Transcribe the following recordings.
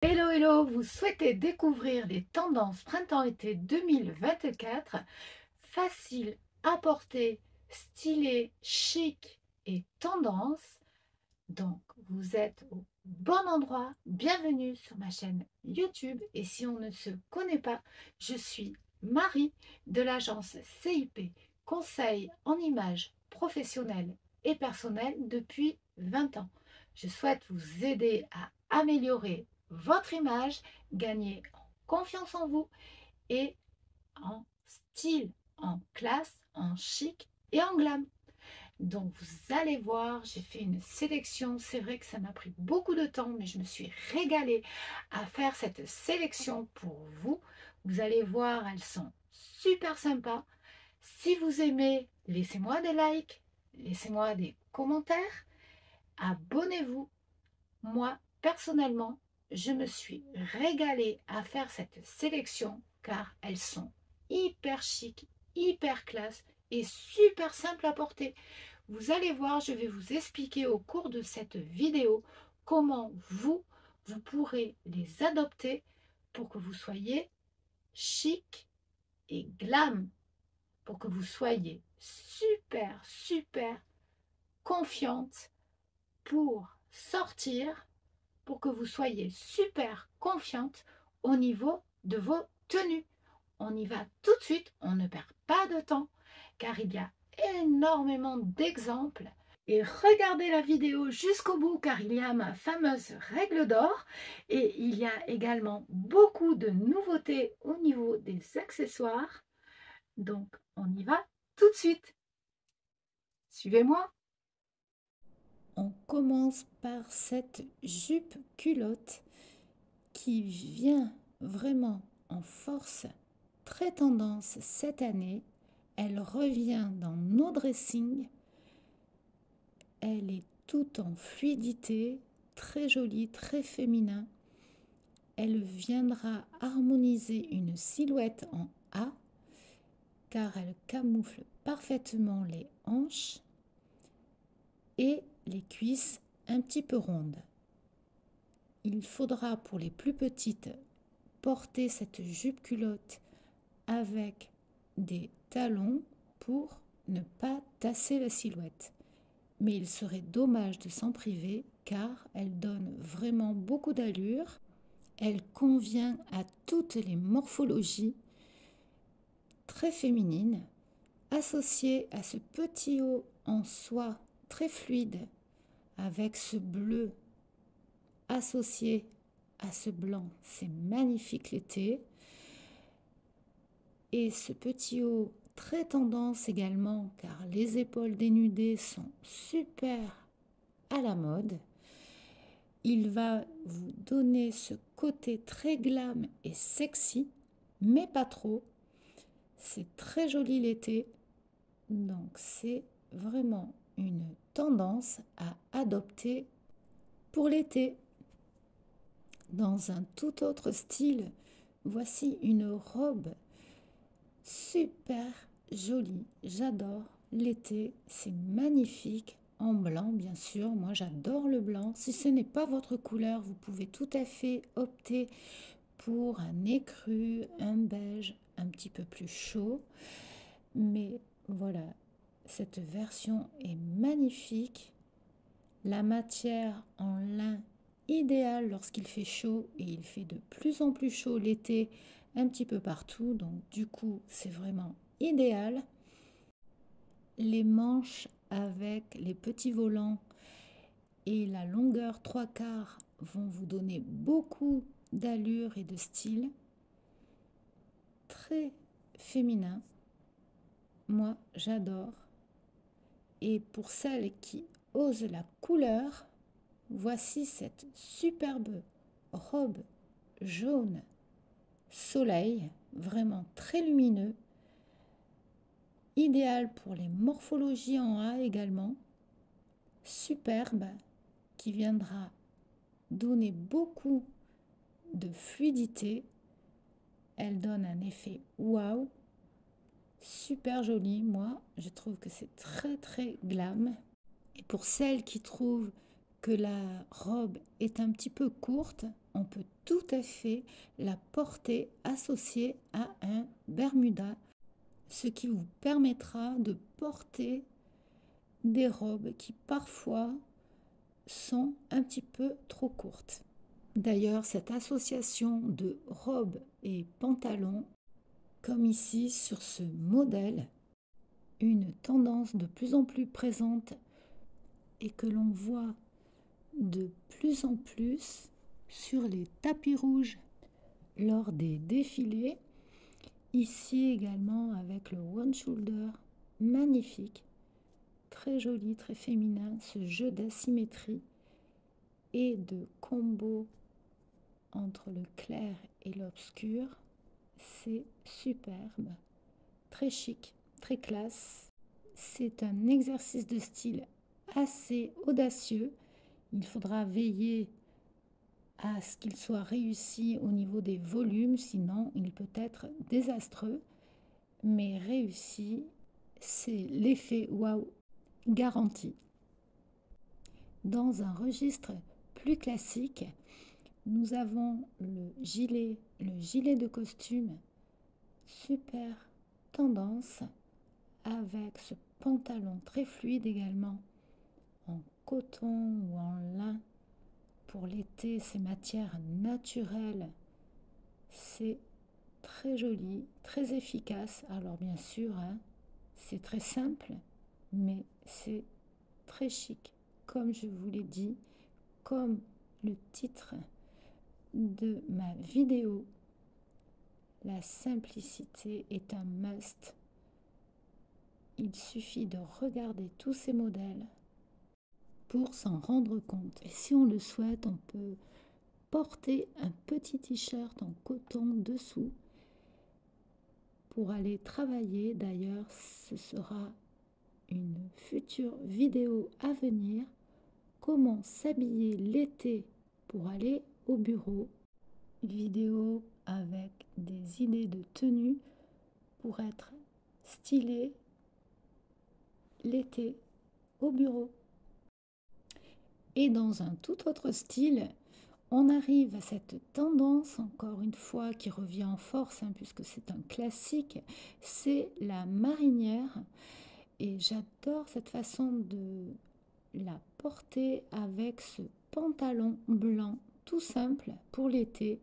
Hello, hello, vous souhaitez découvrir les tendances printemps-été 2024, faciles à porter, stylées, chic et tendance. Donc, vous êtes au bon endroit. Bienvenue sur ma chaîne YouTube. Et si on ne se connaît pas, je suis Marie de l'agence CIP, conseil en images professionnelles et personnelles depuis 20 ans. Je souhaite vous aider à améliorer votre image, gagner en confiance en vous et en style, en classe, en chic et en glam. Donc vous allez voir, j'ai fait une sélection. C'est vrai que ça m'a pris beaucoup de temps, mais je me suis régalée à faire cette sélection pour vous. Vous allez voir, elles sont super sympas. Si vous aimez, laissez-moi des likes, laissez-moi des commentaires, abonnez-vous. Moi, personnellement, je me suis régalée à faire cette sélection car elles sont hyper chic, hyper classe et super simples à porter. Vous allez voir, je vais vous expliquer au cours de cette vidéo comment vous pourrez les adopter pour que vous soyez chic et glam, pour que vous soyez super confiante pour sortir, pour que vous soyez super confiante au niveau de vos tenues. On y va tout de suite, on ne perd pas de temps, car il y a énormément d'exemples. Et regardez la vidéo jusqu'au bout, car il y a ma fameuse règle d'or. Et il y a également beaucoup de nouveautés au niveau des accessoires. Donc, on y va tout de suite. Suivez-moi. On commence par cette jupe culotte qui vient vraiment en force, très tendance cette année. Elle revient dans nos dressings. Elle est toute en fluidité, très jolie, très féminin. Elle viendra harmoniser une silhouette en A car elle camoufle parfaitement les hanches et les cuisses un petit peu rondes. Il faudra pour les plus petites porter cette jupe culotte avec des talons pour ne pas tasser la silhouette. Mais il serait dommage de s'en priver car elle donne vraiment beaucoup d'allure. Elle convient à toutes les morphologies, très féminines, associée à ce petit haut en soie très fluide avec ce bleu associé à ce blanc. C'est magnifique l'été. Et ce petit haut très tendance également car les épaules dénudées sont super à la mode. Il va vous donner ce côté très glam et sexy, mais pas trop. C'est très joli l'été, donc c'est vraiment une tendance à adopter pour l'été. Dans un tout autre style, voici une robe super jolie. J'adore l'été, c'est magnifique. En blanc, bien sûr. Moi, j'adore le blanc. Si ce n'est pas votre couleur, vous pouvez tout à fait opter pour un écru, un beige un petit peu plus chaud. Mais voilà, cette version est magnifique. La matière en lin idéale lorsqu'il fait chaud et il fait de plus en plus chaud l'été un petit peu partout. Donc du coup, c'est vraiment idéal. Les manches avec les petits volants et la longueur 3/4 vont vous donner beaucoup d'allure et de style. Très féminin. Moi, j'adore. Et pour celles qui osent la couleur, voici cette superbe robe jaune soleil, vraiment très lumineux, idéal pour les morphologies en A également, superbe, qui viendra donner beaucoup de fluidité. Elle donne un effet waouh, super joli. Moi, je trouve que c'est très glam. Et pour celles qui trouvent que la robe est un petit peu courte, on peut tout à fait la porter associée à un Bermuda, ce qui vous permettra de porter des robes qui parfois sont un petit peu trop courtes. D'ailleurs, cette association de robes et pantalons, comme ici sur ce modèle, une tendance de plus en plus présente et que l'on voit de plus en plus sur les tapis rouges lors des défilés. Ici également avec le one shoulder, magnifique, très joli, très féminin, ce jeu d'asymétrie et de combo entre le clair et l'obscur, c'est superbe, très chic, très classe. C'est un exercice de style assez audacieux. Il faudra veiller à ce qu'il soit réussi au niveau des volumes, sinon il peut être désastreux. Mais réussi, c'est l'effet waouh garanti. Dans un registre plus classique, nous avons le gilet de costume, super tendance, avec ce pantalon très fluide également, en coton ou en lin. Pour l'été, ces matières naturelles, c'est très joli, très efficace. Alors bien sûr, hein, c'est très simple, mais c'est très chic. Comme je vous l'ai dit, comme le titre de ma vidéo, la simplicité est un must. Il suffit de regarder tous ces modèles pour s'en rendre compte. Et si on le souhaite, on peut porter un petit t-shirt en coton dessous pour aller travailler. D'ailleurs, ce sera une future vidéo à venir. Comment s'habiller l'été pour aller au bureau. Vidéo avec des idées de tenue pour être stylé l'été au bureau. Et dans un tout autre style, on arrive à cette tendance, encore une fois, qui revient en force, hein, puisque c'est un classique, c'est la marinière. Et j'adore cette façon de la porter avec ce pantalon blanc tout simple pour l'été.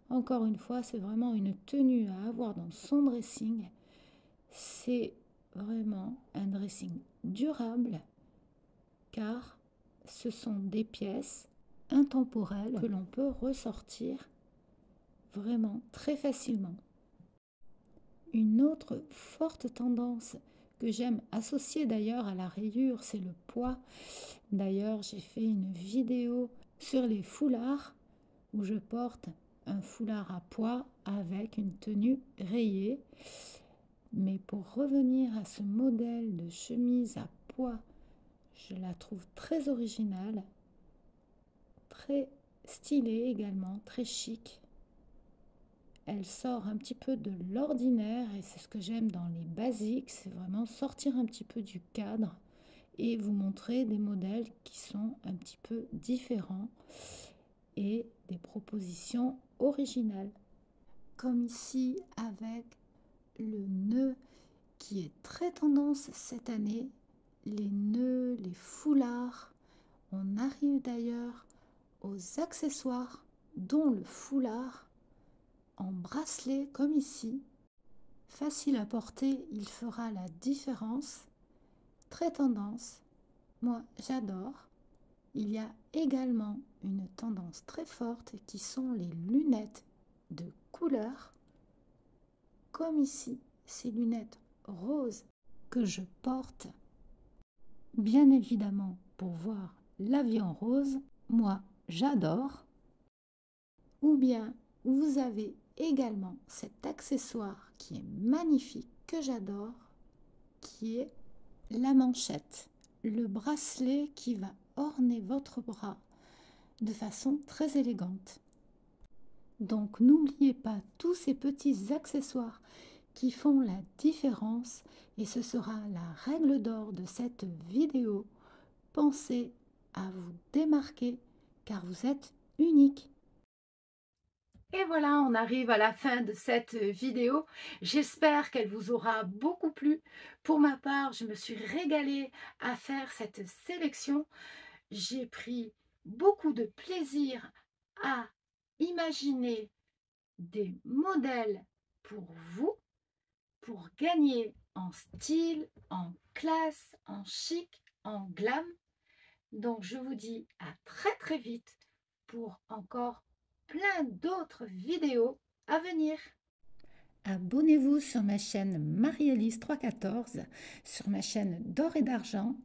Encore une fois, c'est vraiment une tenue à avoir dans son dressing. C'est vraiment un dressing durable car ce sont des pièces intemporelles que l'on peut ressortir vraiment très facilement. Une autre forte tendance que j'aime associer d'ailleurs à la rayure, c'est le pois. D'ailleurs, j'ai fait une vidéo sur les foulards où je porte un foulard à pois avec une tenue rayée. Mais pour revenir à ce modèle de chemise à pois, je la trouve très originale, très stylée également, très chic. Elle sort un petit peu de l'ordinaire et c'est ce que j'aime dans les basiques, c'est vraiment sortir un petit peu du cadre et vous montrer des modèles qui sont un petit peu différents et des propositions originales. Comme ici avec le nœud qui est très tendance cette année, les nœuds, les foulards. On arrive d'ailleurs aux accessoires, dont le foulard en bracelet comme ici. Facile à porter, il fera la différence. Très tendance, moi j'adore. Il y a également une tendance très forte qui sont les lunettes de couleur, comme ici, ces lunettes roses que je porte, bien évidemment pour voir l'avion rose, moi j'adore. Ou bien vous avez également cet accessoire qui est magnifique, que j'adore, qui est la manchette, le bracelet qui va orner votre bras de façon très élégante. Donc n'oubliez pas tous ces petits accessoires qui font la différence et ce sera la règle d'or de cette vidéo. Pensez à vous démarquer car vous êtes unique. Et voilà, on arrive à la fin de cette vidéo. J'espère qu'elle vous aura beaucoup plu. Pour ma part, je me suis régalée à faire cette sélection. J'ai pris beaucoup de plaisir à imaginer des modèles pour vous, pour gagner en style, en classe, en chic, en glam. Donc je vous dis à très très vite pour encore plein d'autres vidéos à venir. Abonnez-vous sur ma chaîne Marie-Élise 314, sur ma chaîne d'or et d'argent.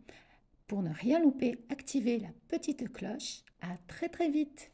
Pour ne rien louper, activez la petite cloche. À très très vite.